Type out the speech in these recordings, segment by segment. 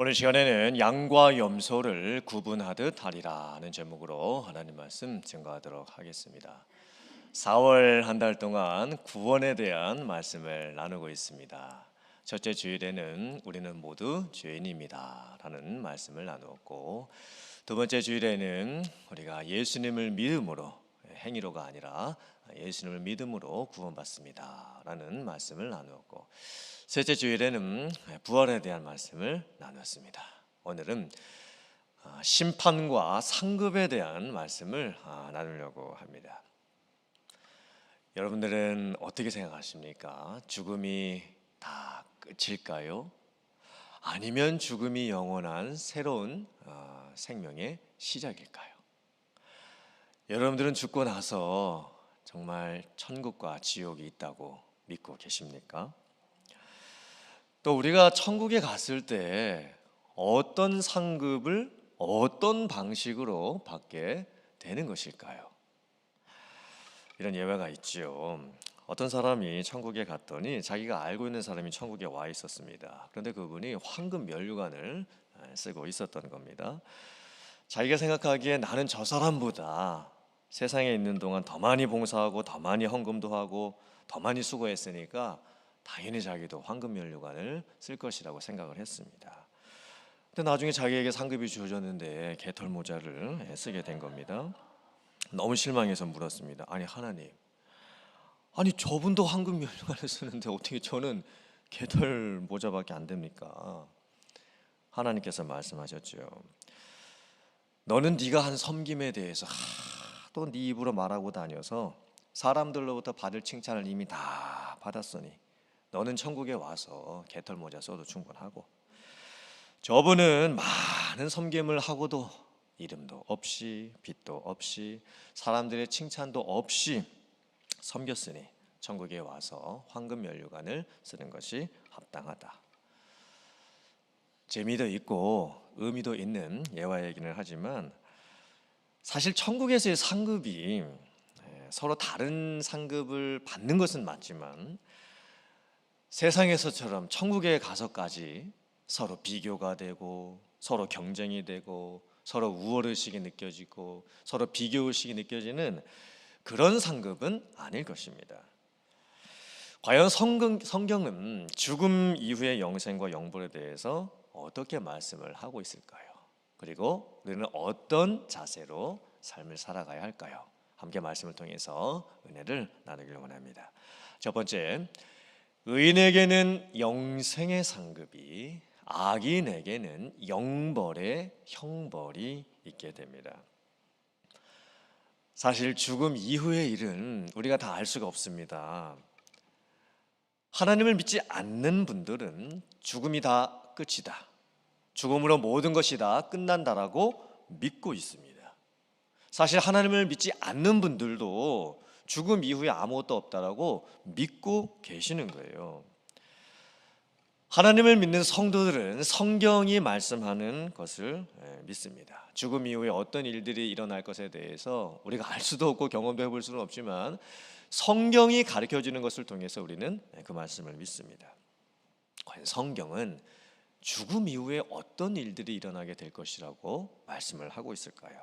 오늘 시간에는 양과 염소를 구분하듯 하리라는 제목으로 하나님 말씀 증거하도록 하겠습니다. 4월 한 달 동안 구원에 대한 말씀을 나누고 있습니다. 첫째 주일에는 우리는 모두 죄인입니다 라는 말씀을 나누었고, 두 번째 주일에는 우리가 예수님을 믿음으로, 행위로가 아니라 예수님을 믿음으로 구원받습니다 라는 말씀을 나누었고, 셋째 주일에는 부활에 대한 말씀을 나눴습니다. 오늘은 심판과 상급에 대한 말씀을 나누려고 합니다. 여러분들은 어떻게 생각하십니까? 죽음이 다 끝일까요? 아니면 죽음이 영원한 새로운 생명의 시작일까요? 여러분들은 죽고 나서 정말 천국과 지옥이 있다고 믿고 계십니까? 또 우리가 천국에 갔을 때 어떤 상급을 어떤 방식으로 받게 되는 것일까요? 이런 예화가 있지요. 어떤 사람이 천국에 갔더니 자기가 알고 있는 사람이 천국에 와 있었습니다. 그런데 그분이 황금 면류관을 쓰고 있었던 겁니다. 자기가 생각하기에 나는 저 사람보다 세상에 있는 동안 더 많이 봉사하고 더 많이 헌금도 하고 더 많이 수고했으니까 당연히 자기도 황금 면류관을 쓸 것이라고 생각을 했습니다. 근데 나중에 자기에게 상급이 주어졌는데 개털 모자를 쓰게 된 겁니다. 너무 실망해서 물었습니다. 아니 하나님, 아니 저분도 황금 면류관을 쓰는데 어떻게 저는 개털 모자밖에 안 됩니까? 하나님께서 말씀하셨죠. 너는 네가 한 섬김에 대해서 또 네 입으로 말하고 다녀서 사람들로부터 받을 칭찬을 이미 다 받았으니 너는 천국에 와서 개털 모자 써도 충분하고, 저분은 많은 섬김을 하고도 이름도 없이 빚도 없이 사람들의 칭찬도 없이 섬겼으니 천국에 와서 황금 면류관을 쓰는 것이 합당하다. 재미도 있고 의미도 있는 예화이기는 하지만 사실 천국에서의 상급이 서로 다른 상급을 받는 것은 맞지만 세상에서처럼 천국에 가서까지 서로 비교가 되고 서로 경쟁이 되고 서로 우월의식이 느껴지고 서로 비교의식이 느껴지는 그런 상급은 아닐 것입니다. 과연 성경은 죽음 이후의 영생과 영벌에 대해서 어떻게 말씀을 하고 있을까요? 그리고 우리는 어떤 자세로 삶을 살아가야 할까요? 함께 말씀을 통해서 은혜를 나누기를 원합니다. 첫 번째, 의인에게는 영생의 상급이, 악인에게는 영벌의 형벌이 있게 됩니다. 사실 죽음 이후의 일은 우리가 다 알 수가 없습니다. 하나님을 믿지 않는 분들은 죽음이 다 끝이다, 죽음으로 모든 것이 다 끝난다라고 믿고 있습니다. 사실 하나님을 믿지 않는 분들도 죽음 이후에 아무것도 없다라고 믿고 계시는 거예요. 하나님을 믿는 성도들은 성경이 말씀하는 것을 믿습니다. 죽음 이후에 어떤 일들이 일어날 것에 대해서 우리가 알 수도 없고 경험도 해볼 수는 없지만 성경이 가르쳐주는 것을 통해서 우리는 그 말씀을 믿습니다. 과연 성경은 죽음 이후에 어떤 일들이 일어나게 될 것이라고 말씀을 하고 있을까요?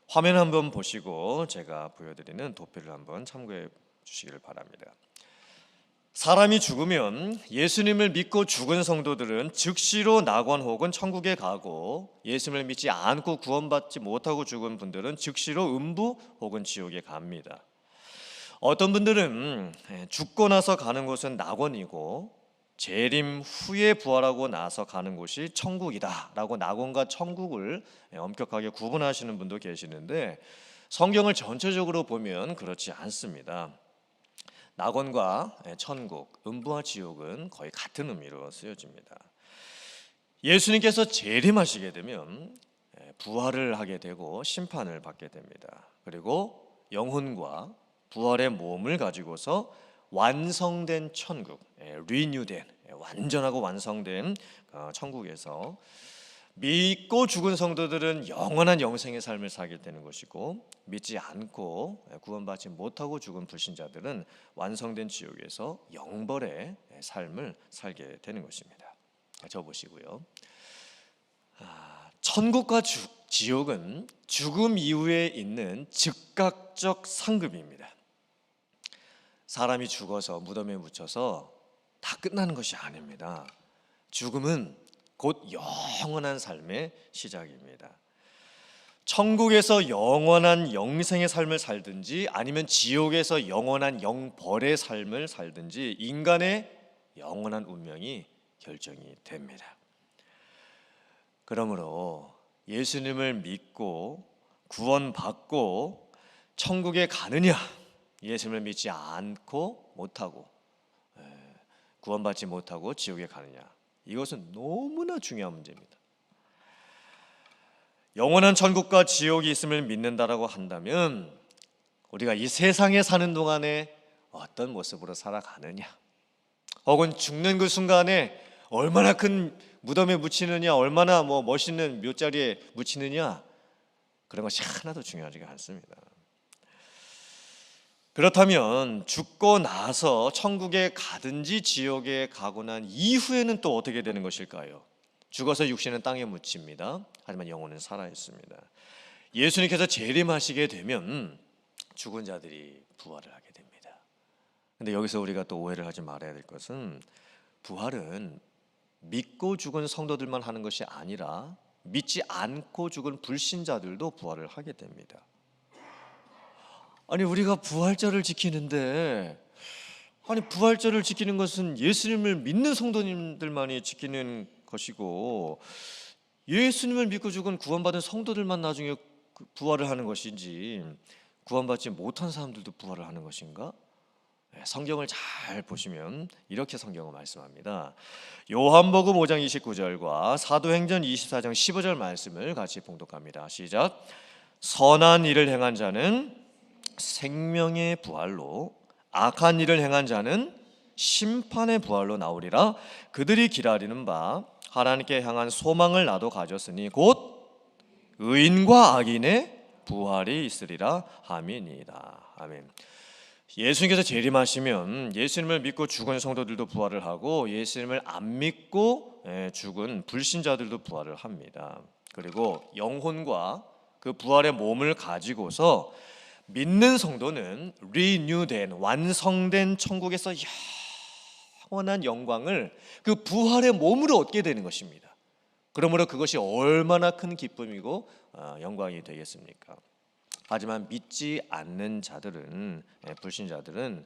화면 한번 보시고 제가 보여드리는 도표를 한번 참고해 주시기를 바랍니다. 사람이 죽으면 예수님을 믿고 죽은 성도들은 즉시로 낙원 혹은 천국에 가고, 예수님을 믿지 않고 구원받지 못하고 죽은 분들은 즉시로 음부 혹은 지옥에 갑니다. 어떤 분들은 죽고 나서 가는 곳은 낙원이고 재림 후에 부활하고 나서 가는 곳이 천국이다 라고 낙원과 천국을 엄격하게 구분하시는 분도 계시는데, 성경을 전체적으로 보면 그렇지 않습니다. 낙원과 천국, 음부와 지옥은 거의 같은 의미로 쓰여집니다. 예수님께서 재림하시게 되면 부활을 하게 되고 심판을 받게 됩니다. 그리고 영혼과 부활의 몸을 가지고서 완성된 천국, 리뉴된, 완전하고 완성된 천국에서 믿고 죽은 성도들은 영원한 영생의 삶을 살게 되는 것이고, 믿지 않고 구원받지 못하고 죽은 불신자들은 완성된 지옥에서 영벌의 삶을 살게 되는 것입니다. 저 보시고요. 천국과 지옥은 죽음 이후에 있는 즉각적 상급입니다. 사람이 죽어서 무덤에 묻혀서 다 끝나는 것이 아닙니다. 죽음은 곧 영원한 삶의 시작입니다. 천국에서 영원한 영생의 삶을 살든지 아니면 지옥에서 영원한 영벌의 삶을 살든지 인간의 영원한 운명이 결정이 됩니다. 그러므로 예수님을 믿고 구원받고 천국에 가느냐, 예수님을 믿지 않고 못하고 구원받지 못하고 지옥에 가느냐, 이것은 너무나 중요한 문제입니다. 영원한 천국과 지옥이 있음을 믿는다라고 한다면 우리가 이 세상에 사는 동안에 어떤 모습으로 살아가느냐, 혹은 죽는 그 순간에 얼마나 큰 무덤에 묻히느냐, 얼마나 멋있는 묘자리에 묻히느냐, 그런 것이 하나도 중요하지가 않습니다. 그렇다면 죽고 나서 천국에 가든지 지옥에 가고 난 이후에는 또 어떻게 되는 것일까요? 죽어서 육신은 땅에 묻힙니다. 하지만 영혼은 살아있습니다. 예수님께서 재림하시게 되면 죽은 자들이 부활을 하게 됩니다. 그런데 여기서 우리가 또 오해를 하지 말아야 될 것은, 부활은 믿고 죽은 성도들만 하는 것이 아니라 믿지 않고 죽은 불신자들도 부활을 하게 됩니다. 아니, 우리가 부활절을 지키는데, 부활절을 지키는 것은 예수님을 믿는 성도님들만이 지키는 것이고, 예수님을 믿고 죽은 구원받은 성도들만 나중에 부활을 하는 것인지, 구원받지 못한 사람들도 부활을 하는 것인가? 성경을 잘 보시면 이렇게 성경은 말씀합니다. 요한복음 5장 29절과 사도행전 24장 15절 말씀을 같이 봉독합니다. 시작. 선한 일을 행한 자는 생명의 부활로, 악한 일을 행한 자는 심판의 부활로 나오리라. 그들이 기다리는 바 하나님께 향한 소망을 나도 가졌으니 곧 의인과 악인의 부활이 있으리라 함이니이다. 아멘. 예수님께서 재림하시면 예수님을 믿고 죽은 성도들도 부활을 하고, 예수님을 안 믿고 죽은 불신자들도 부활을 합니다. 그리고 영혼과 그 부활의 몸을 가지고서 믿는 성도는 리뉴된, 완성된 천국에서 영원한 영광을 그 부활의 몸으로 얻게 되는 것입니다. 그러므로 그것이 얼마나 큰 기쁨이고 영광이 되겠습니까? 하지만 믿지 않는 자들은, 불신자들은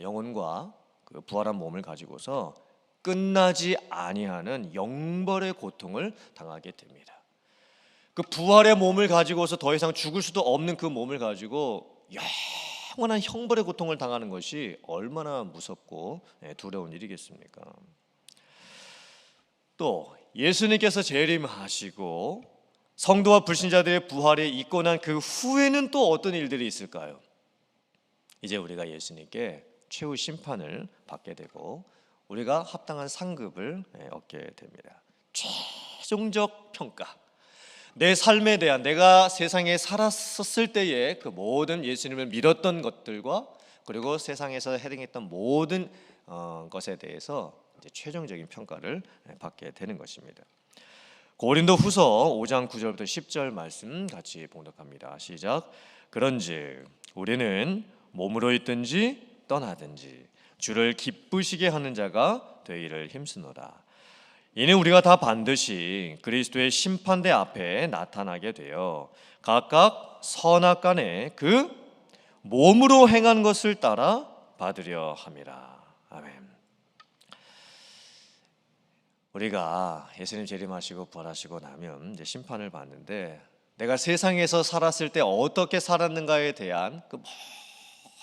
영혼과 그 부활한 몸을 가지고서 끝나지 아니하는 영벌의 고통을 당하게 됩니다. 그 부활의 몸을 가지고서 더 이상 죽을 수도 없는 그 몸을 가지고 영원한 형벌의 고통을 당하는 것이 얼마나 무섭고 두려운 일이겠습니까? 또 예수님께서 재림하시고 성도와 불신자들의 부활이 있고 난 그 후에는 또 어떤 일들이 있을까요? 이제 우리가 예수님께 최후 심판을 받게 되고 우리가 합당한 상급을 얻게 됩니다. 최종적 평가, 내 삶에 대한, 내가 세상에 살았을 때의 그 모든 예수님을 믿었던 것들과 그리고 세상에서 행했던 모든 것에 대해서 이제 최종적인 평가를 받게 되는 것입니다. 고린도후서 5장 9절부터 10절 말씀 같이 봉독합니다. 시작. 그런즉 우리는 몸으로 있든지 떠나든지 주를 기쁘시게 하는 자가 되기를 힘쓰노라. 이는 우리가 다 반드시 그리스도의 심판대 앞에 나타나게 되어 각각 선악간에 그 몸으로 행한 것을 따라 받으려 함이라. 아멘. 우리가 예수님 재림하시고 부활하시고 나면 이제 심판을 받는데, 내가 세상에서 살았을 때 어떻게 살았는가에 대한 그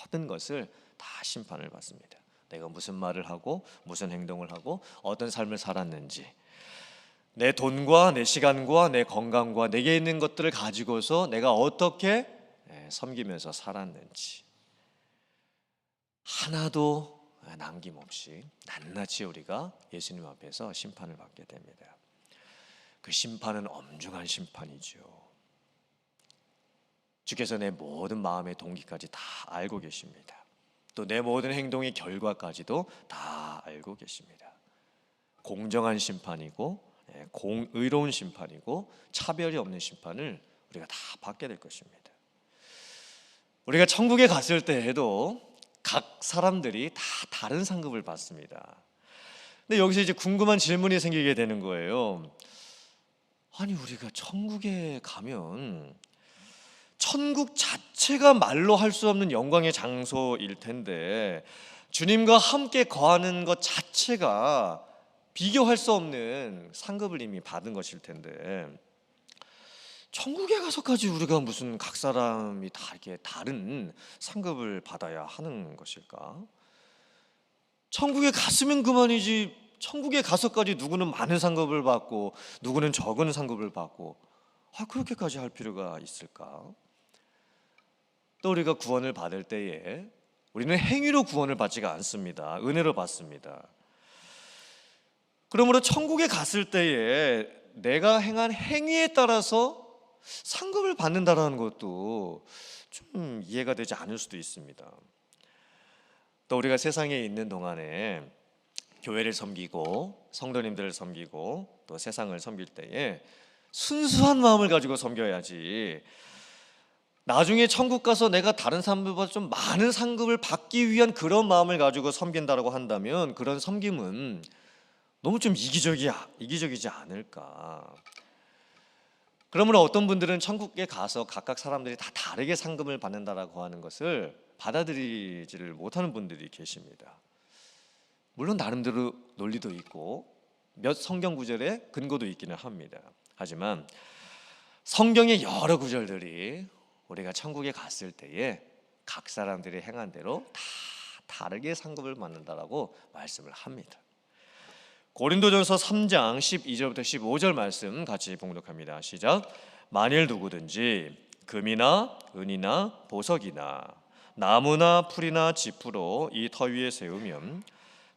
모든 것을 다 심판을 받습니다. 내가 무슨 말을 하고 무슨 행동을 하고 어떤 삶을 살았는지, 내 돈과 내 시간과 내 건강과 내게 있는 것들을 가지고서 내가 어떻게 섬기면서 살았는지 하나도 남김없이 낱낱이 우리가 예수님 앞에서 심판을 받게 됩니다. 그 심판은 엄중한 심판이죠. 주께서 내 모든 마음의 동기까지 다 알고 계십니다. 또 내 모든 행동의 결과까지도 다 알고 계십니다. 공정한 심판이고 의로운 심판이고 차별이 없는 심판을 우리가 다 받게 될 것입니다. 우리가 천국에 갔을 때에도 각 사람들이 다 다른 상급을 받습니다. 근데 여기서 이제 궁금한 질문이 생기게 되는 거예요. 아니, 우리가 천국에 가면 천국 자체가 말로 할 수 없는 영광의 장소일 텐데 주님과 함께 거하는 것 자체가 비교할 수 없는 상급을 이미 받은 것일 텐데 천국에 가서까지 우리가 무슨 각 사람이 다 이렇게 다른 상급을 받아야 하는 것일까? 천국에 갔으면 그만이지, 천국에 가서까지 누구는 많은 상급을 받고 누구는 적은 상급을 받고 그렇게까지 할 필요가 있을까? 또 우리가 구원을 받을 때에 우리는 행위로 구원을 받지가 않습니다. 은혜로 받습니다. 그러므로 천국에 갔을 때에 내가 행한 행위에 따라서 상급을 받는다라는 것도 좀 이해가 되지 않을 수도 있습니다. 또 우리가 세상에 있는 동안에 교회를 섬기고 성도님들을 섬기고 또 세상을 섬길 때에 순수한 마음을 가지고 섬겨야지, 나중에 천국 가서 내가 다른 사람들보다 좀 많은 상급을 받기 위한 그런 마음을 가지고 섬긴다라고 한다면 그런 섬김은 너무 좀 이기적이지 않을까. 그러므로 어떤 분들은 천국에 가서 각각 사람들이 다 다르게 상급을 받는다라고 하는 것을 받아들이지를 못하는 분들이 계십니다. 물론 나름대로 논리도 있고 몇 성경 구절에 근거도 있기는 합니다. 하지만 성경의 여러 구절들이 우리가 천국에 갔을 때에 각 사람들이 행한 대로 다 다르게 상급을 받는다라고 말씀을 합니다. 고린도전서 3장 12절부터 15절 말씀 같이 봉독합니다. 시작. 만일 누구든지 금이나 은이나 보석이나 나무나 풀이나 지푸로 이 터 위에 세우면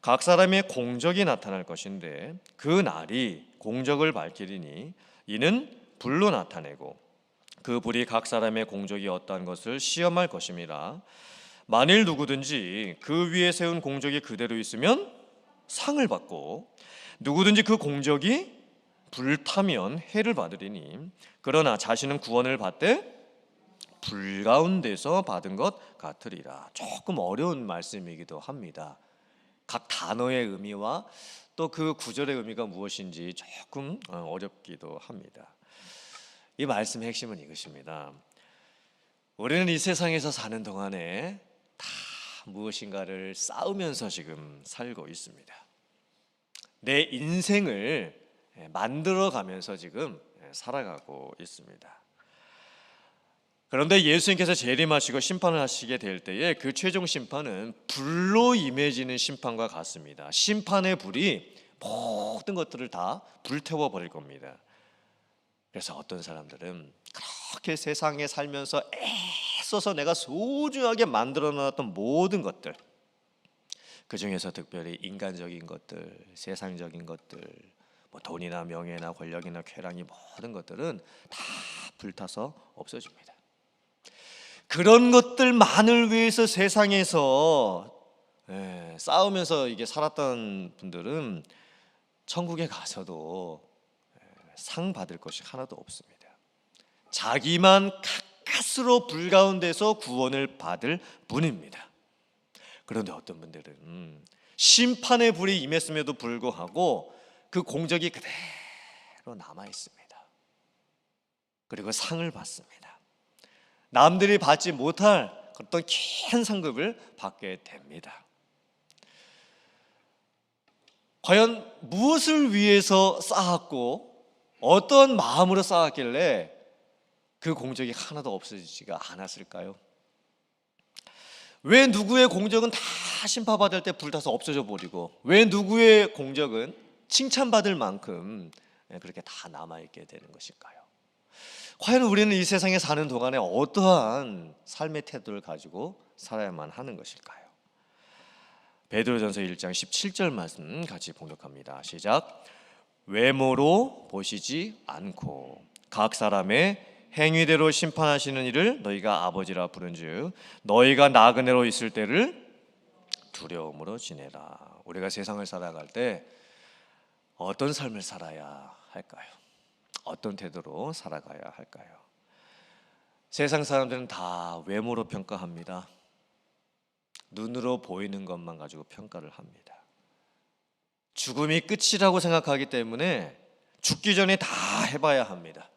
각 사람의 공적이 나타날 것인데 그 날이 공적을 밝히리니 이는 불로 나타내고 그 불이 각 사람의 공적이 어떠한 것을 시험할 것임이라. 만일 누구든지 그 위에 세운 공적이 그대로 있으면 상을 받고 누구든지 그 공적이 불타면 해를 받으리니 그러나 자신은 구원을 받되 불 가운데서 받은 것 같으리라. 조금 어려운 말씀이기도 합니다. 각 단어의 의미와 또 그 구절의 의미가 무엇인지 조금 어렵기도 합니다. 이 말씀의 핵심은 이것입니다. 우리는 이 세상에서 사는 동안에 다 무엇인가를 쌓으면서 지금 살고 있습니다. 내 인생을 만들어가면서 지금 살아가고 있습니다. 그런데 예수님께서 재림하시고 심판을 하시게 될 때에 그 최종 심판은 불로 임해지는 심판과 같습니다. 심판의 불이 모든 것들을 다 불태워 버릴 겁니다. 그래서 어떤 사람들은 그렇게 세상에 살면서 애써서 내가 소중하게 만들어 놨던 모든 것들, 그 중에서 특별히 인간적인 것들, 세상적인 것들, 뭐 돈이나 명예나 권력이나 쾌락이 모든 것들은 다 불타서 없어집니다. 그런 것들만을 위해서 세상에서 싸우면서 이게 살았던 분들은 천국에 가서도 상 받을 것이 하나도 없습니다. 자기만 가까스로 불 가운데서 구원을 받을 뿐입니다. 그런데 어떤 분들은 심판의 불이 임했음에도 불구하고 그 공적이 그대로 남아 있습니다. 그리고 상을 받습니다. 남들이 받지 못할 어떤 큰 상급을 받게 됩니다. 과연 무엇을 위해서 쌓았고 어떤 마음으로 쌓았길래 그 공적이 하나도 없어지지가 않았을까요? 왜 누구의 공적은 다 심판받을 때 불타서 없어져 버리고 왜 누구의 공적은 칭찬받을 만큼 그렇게 다 남아있게 되는 것일까요? 과연 우리는 이 세상에 사는 동안에 어떠한 삶의 태도를 가지고 살아야만 하는 것일까요? 베드로전서 1장 17절 말씀 같이 봉독합니다. 시작. 외모로 보시지 않고 각 사람의 행위대로 심판하시는 이를 너희가 아버지라 부른즉 너희가 나그네로 있을 때를 두려움으로 지내라. 우리가 세상을 살아갈 때 어떤 삶을 살아야 할까요? 어떤 태도로 살아가야 할까요? 세상 사람들은 다 외모로 평가합니다. 눈으로 보이는 것만 가지고 평가를 합니다. 죽음이 끝이라고 생각하기 때문에 죽기 전에 다 해봐야 합니다.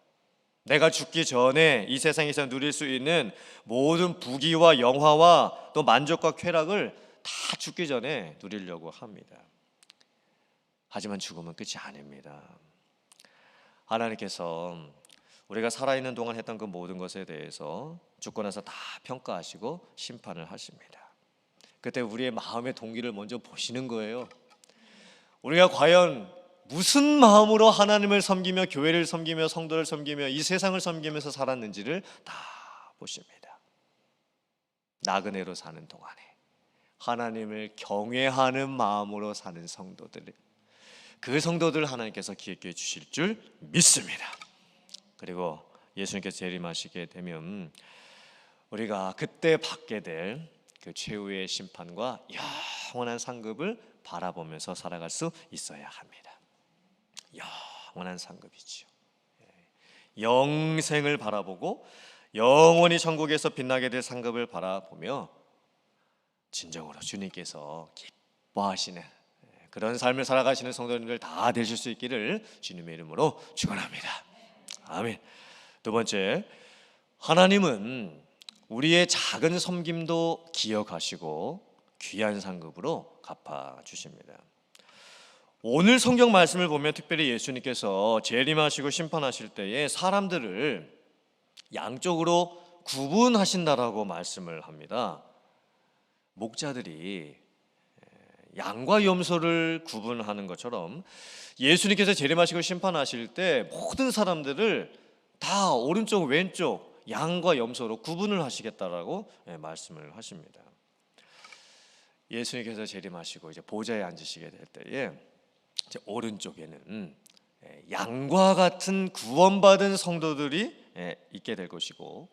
내가 죽기 전에 이 세상에서 누릴 수 있는 모든 부귀와 영화와 또 만족과 쾌락을 다 죽기 전에 누리려고 합니다. 하지만 죽음은 끝이 아닙니다. 하나님께서 우리가 살아있는 동안 했던 그 모든 것에 대해서 죽고 나서 다 평가하시고 심판을 하십니다. 그때 우리의 마음의 동기를 먼저 보시는 거예요. 우리가 과연 무슨 마음으로 하나님을 섬기며 교회를 섬기며 성도를 섬기며 이 세상을 섬기면서 살았는지를 다 보십니다. 나그네로 사는 동안에 하나님을 경외하는 마음으로 사는 성도들, 그 성도들 하나님께서 기억해 주실 줄 믿습니다. 그리고 예수님께서 재림하시게 되면 우리가 그때 받게 될 그 최후의 심판과 영원한 상급을 바라보면서 살아갈 수 있어야 합니다. 영원한 상급이죠. 영생을 바라보고 영원히 천국에서 빛나게 될 상급을 바라보며 진정으로 주님께서 기뻐하시는 그런 삶을 살아가시는 성도님들 다 되실 수 있기를 주님의 이름으로 축원합니다. 아멘. 두 번째, 하나님은 우리의 작은 섬김도 기억하시고 귀한 상급으로 갚아주십니다. 오늘 성경 말씀을 보면 특별히 예수님께서 재림하시고 심판하실 때에 사람들을 양쪽으로 구분하신다라고 말씀을 합니다. 목자들이 양과 염소를 구분하는 것처럼 예수님께서 재림하시고 심판하실 때 모든 사람들을 다 오른쪽 왼쪽 양과 염소로 구분을 하시겠다라고 말씀을 하십니다. 예수님께서 재림하시고 이제 보좌에 앉으시게 될 때에 이제 오른쪽에는 양과 같은 구원받은 성도들이 있게 될 것이고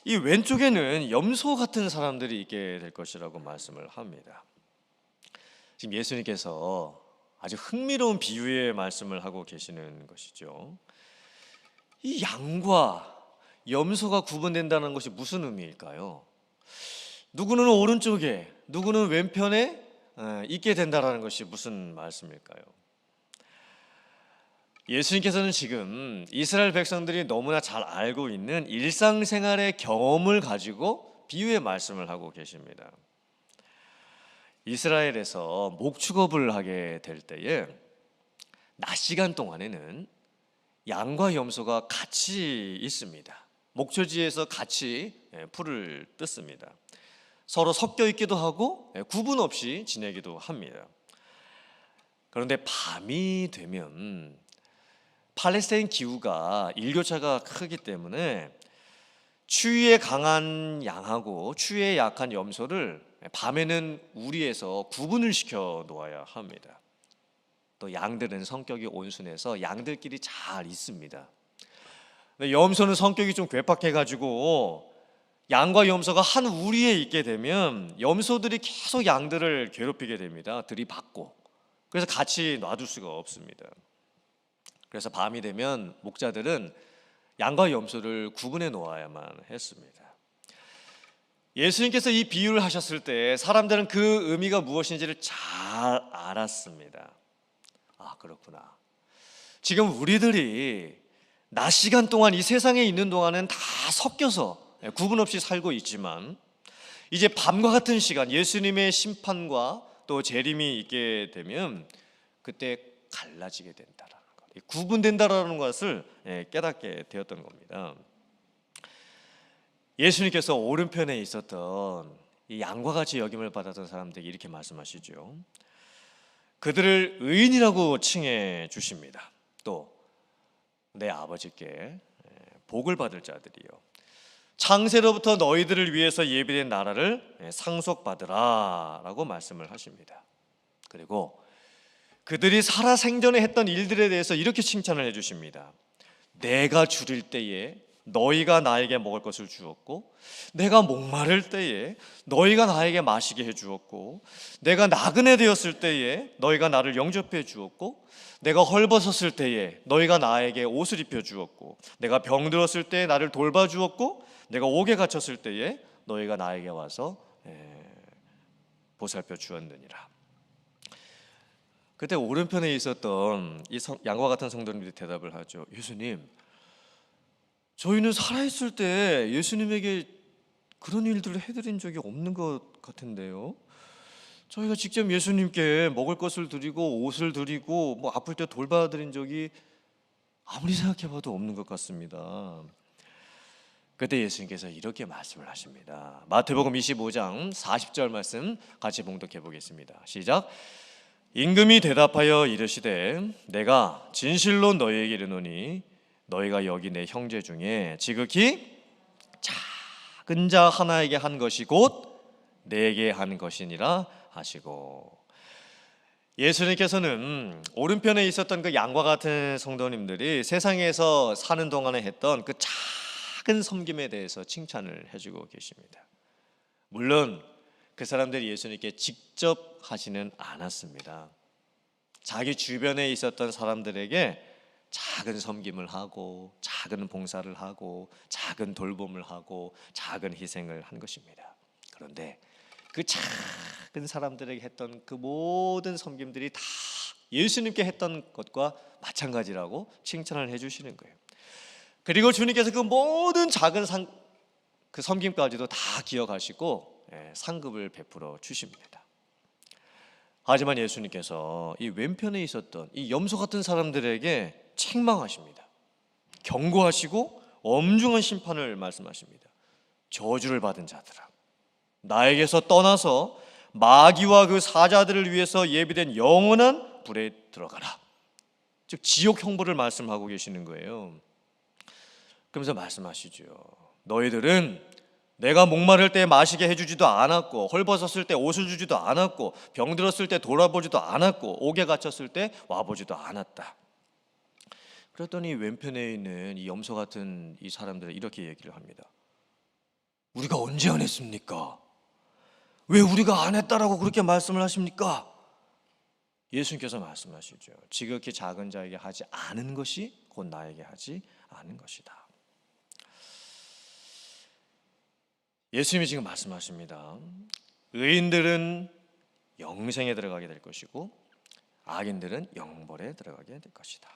이 왼쪽에는 염소 같은 사람들이 있게 될 것이라고 말씀을 합니다. 지금 예수님께서 아주 흥미로운 비유의 말씀을 하고 계시는 것이죠. 이 양과 염소가 구분된다는 것이 무슨 의미일까요? 누구는 오른쪽에 누구는 왼편에 있게 된다는 것이 무슨 말씀일까요? 예수님께서는 지금 이스라엘 백성들이 너무나 잘 알고 있는 일상생활의 경험을 가지고 비유의 말씀을 하고 계십니다. 이스라엘에서 목축업을 하게 될 때에 낮 시간 동안에는 양과 염소가 같이 있습니다. 목초지에서 같이 풀을 뜯습니다. 서로 섞여 있기도 하고 구분 없이 지내기도 합니다. 그런데 밤이 되면 팔레스타인 기후가 일교차가 크기 때문에 추위에 강한 양하고 추위에 약한 염소를 밤에는 우리에서 구분을 시켜 놓아야 합니다. 또 양들은 성격이 온순해서 양들끼리 잘 있습니다. 근데 염소는 성격이 좀 괴팍해가지고 양과 염소가 한 우리에 있게 되면 염소들이 계속 양들을 괴롭히게 됩니다. 들이받고. 그래서 같이 놔둘 수가 없습니다. 그래서 밤이 되면 목자들은 양과 염소를 구분해 놓아야만 했습니다. 예수님께서 이 비유를 하셨을 때 사람들은 그 의미가 무엇인지를 잘 알았습니다. 아, 그렇구나. 지금 우리들이 낮 시간 동안 이 세상에 있는 동안은 다 섞여서 구분 없이 살고 있지만 이제 밤과 같은 시간 예수님의 심판과 또 재림이 있게 되면 그때 갈라지게 된다라는 것, 구분된다라는 것을 깨닫게 되었던 겁니다. 예수님께서 오른편에 있었던 이 양과 같이 여김을 받았던 사람들에게 이렇게 말씀하시죠. 그들을 의인이라고 칭해 주십니다. 또 내 아버지께 복을 받을 자들이요 창세로부터 너희들을 위해서 예비된 나라를 상속받으라 라고 말씀을 하십니다. 그리고 그들이 살아생전에 했던 일들에 대해서 이렇게 칭찬을 해주십니다. 내가 줄일 때에 너희가 나에게 먹을 것을 주었고, 내가 목마를 때에 너희가 나에게 마시게 해 주었고, 내가 나그네 되었을 때에 너희가 나를 영접해 주었고, 내가 헐벗었을 때에 너희가 나에게 옷을 입혀 주었고, 내가 병들었을 때에 나를 돌봐 주었고, 내가 옥에 갇혔을 때에 너희가 나에게 와서 보살펴 주었느니라. 그때 오른편에 있었던 이 양과 같은 성도님들이 대답을 하죠. 예수님, 저희는 살아있을 때 예수님에게 그런 일들을 해드린 적이 없는 것 같은데요. 저희가 직접 예수님께 먹을 것을 드리고 옷을 드리고 뭐 아플 때 돌봐드린 적이 아무리 생각해봐도 없는 것 같습니다. 그때 예수님께서 이렇게 말씀을 하십니다. 마태복음 25장 40절 말씀 같이 봉독해 보겠습니다. 시작. 임금이 대답하여 이르시되 내가 진실로 너희에게 이르노니 너희가 여기 내 형제 중에 지극히 작은 자 하나에게 한 것이 곧 내게 한 것이니라 하시고, 예수님께서는 오른편에 있었던 그 양과 같은 성도님들이 세상에서 사는 동안에 했던 그 작은 섬김에 대해서 칭찬을 해주고 계십니다. 물론 그 사람들이 예수님께 직접 하지는 않았습니다. 자기 주변에 있었던 사람들에게 작은 섬김을 하고 작은 봉사를 하고 작은 돌봄을 하고 작은 희생을 한 것입니다. 그런데 그 작은 사람들에게 했던 그 모든 섬김들이 다 예수님께 했던 것과 마찬가지라고 칭찬을 해주시는 거예요. 그리고 주님께서 그 모든 작은 그 섬김까지도 다 기억하시고 상급을 베풀어 주십니다. 하지만 예수님께서 이 왼편에 있었던 이 염소 같은 사람들에게 책망하십니다. 경고하시고 엄중한 심판을 말씀하십니다. 저주를 받은 자들아, 나에게서 떠나서 마귀와 그 사자들을 위해서 예비된 영원한 불에 들어가라. 즉 지옥 형벌을 말씀하고 계시는 거예요. 그러면서 말씀하시죠. 너희들은 내가 목마를 때 마시게 해주지도 않았고, 헐벗었을 때 옷을 주지도 않았고, 병들었을 때 돌아보지도 않았고, 옥에 갇혔을 때 와보지도 않았다. 그랬더니 왼편에 있는 이 염소 같은 이 사람들은 이렇게 얘기를 합니다. 우리가 언제 안 했습니까? 왜 우리가 안 했다라고 그렇게 말씀을 하십니까? 예수님께서 말씀하시죠. 지극히 작은 자에게 하지 않은 것이 곧 나에게 하지 않은 것이다. 예수님이 지금 말씀하십니다. 의인들은 영생에 들어가게 될 것이고 악인들은 영벌에 들어가게 될 것이다.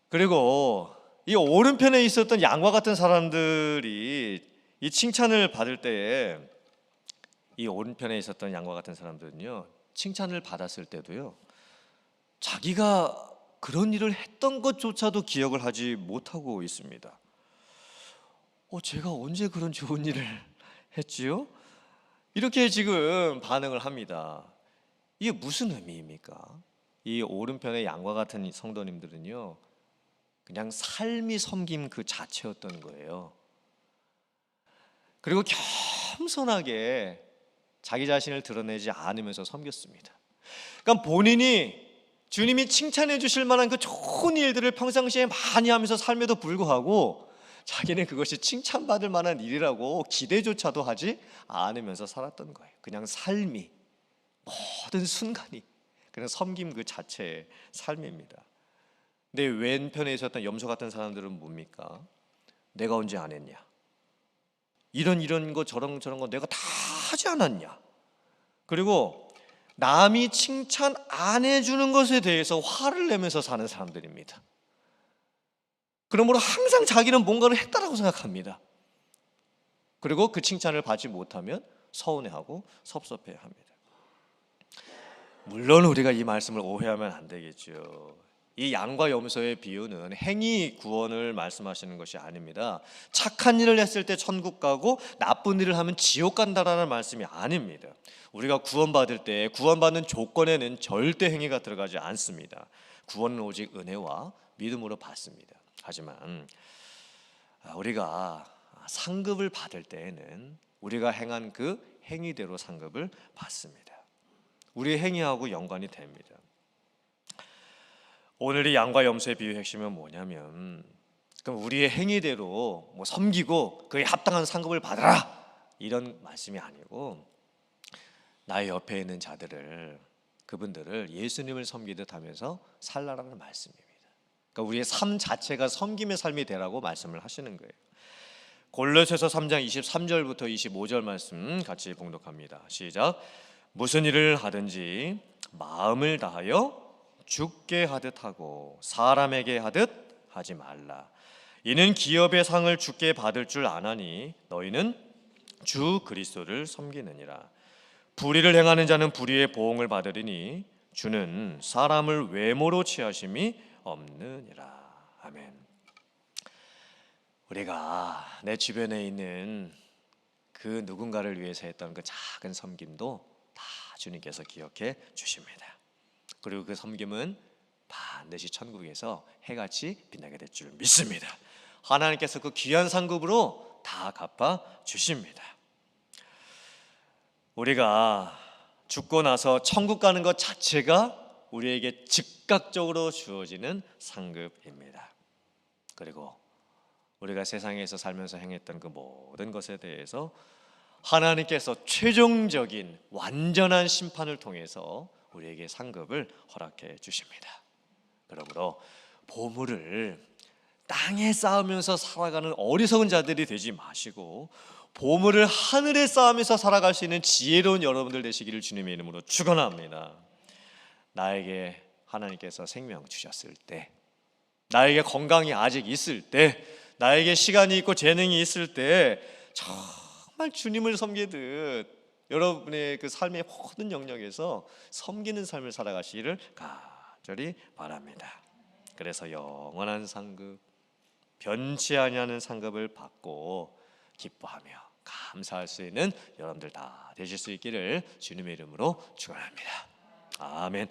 그리고 이 오른편에 있었던 양과 같은 사람들이 이 칭찬을 받을 때에, 이 오른편에 있었던 양과 같은 사람들은요, 칭찬을 받았을 때도요, 자기가 그런 일을 했던 것조차도 기억을 하지 못하고 있습니다. 제가 언제 그런 좋은 일을 했지요? 이렇게 지금 반응을 합니다. 이게 무슨 의미입니까? 이 오른편의 양과 같은 성도님들은요, 그냥 삶이 섬김 그 자체였던 거예요. 그리고 겸손하게 자기 자신을 드러내지 않으면서 섬겼습니다. 그러니까 본인이 주님이 칭찬해 주실 만한 그 좋은 일들을 평상시에 많이 하면서 삶에도 불구하고 자기는 그것이 칭찬받을 만한 일이라고 기대조차도 하지 않으면서 살았던 거예요. 그냥 삶이, 모든 순간이 그냥 섬김 그 자체의 삶입니다. 근데 왼편에 있었던 염소 같은 사람들은 뭡니까? 내가 언제 안 했냐? 이런 거 저런 거 내가 다 하지 않았냐? 그리고 남이 칭찬 안 해주는 것에 대해서 화를 내면서 사는 사람들입니다. 그러므로 항상 자기는 뭔가를 했다라고 생각합니다. 그리고 그 칭찬을 받지 못하면 서운해하고 섭섭해합니다. 물론 우리가 이 말씀을 오해하면 안 되겠죠. 이 양과 염소의 비유는 행위 구원을 말씀하시는 것이 아닙니다. 착한 일을 했을 때 천국 가고 나쁜 일을 하면 지옥 간다라는 말씀이 아닙니다. 우리가 구원받을 때 구원받는 조건에는 절대 행위가 들어가지 않습니다. 구원은 오직 은혜와 믿음으로 받습니다. 하지만 우리가 상급을 받을 때에는 우리가 행한 그 행위대로 상급을 받습니다. 우리의 행위하고 연관이 됩니다. 오늘 이 양과 염소의 비유의 핵심은 뭐냐면, 그럼 우리의 행위대로 뭐 섬기고 그에 합당한 상급을 받아라 이런 말씀이 아니고 나의 옆에 있는 자들을 그분들을 예수님을 섬기듯 하면서 살라라는 말씀입니다. 그러니까 우리의 삶 자체가 섬김의 삶이 되라고 말씀을 하시는 거예요. 골로새서 3장 23절부터 25절 말씀 같이 봉독합니다. 시작. 무슨 일을 하든지 마음을 다하여 주께 하듯 하고 사람에게 하듯 하지 말라. 이는 기업의 상을 주께 받을 줄 아나니 너희는 주 그리스도를 섬기느니라. 불의를 행하는 자는 불의의 보응을 받으리니 주는 사람을 외모로 취하심이 없느니라. 아멘. 우리가 내 주변에 있는 그 누군가를 위해서 했던 그 작은 섬김도 다 주님께서 기억해 주십니다. 그리고 그 섬김은 반드시 천국에서 해같이 빛나게 될 줄 믿습니다. 하나님께서 그 귀한 상급으로 다 갚아 주십니다. 우리가 죽고 나서 천국 가는 것 자체가 우리에게 즉각적으로 주어지는 상급입니다. 그리고 우리가 세상에서 살면서 행했던 그 모든 것에 대해서 하나님께서 최종적인 완전한 심판을 통해서 우리에게 상급을 허락해 주십니다. 그러므로 보물을 땅에 쌓으면서 살아가는 어리석은 자들이 되지 마시고 보물을 하늘에 쌓으면서 살아갈 수 있는 지혜로운 여러분들 되시기를 주님의 이름으로 축원합니다. 나에게 하나님께서 생명 주셨을 때, 나에게 건강이 아직 있을 때, 나에게 시간이 있고 재능이 있을 때 정말 주님을 섬기듯 여러분의 그 삶의 모든 영역에서 섬기는 삶을 살아가시기를 간절히 바랍니다. 그래서 영원한 상급, 변치 아니하는 상급을 받고 기뻐하며 감사할 수 있는 여러분들 다 되실 수 있기를 주님의 이름으로 축원합니다. 아멘.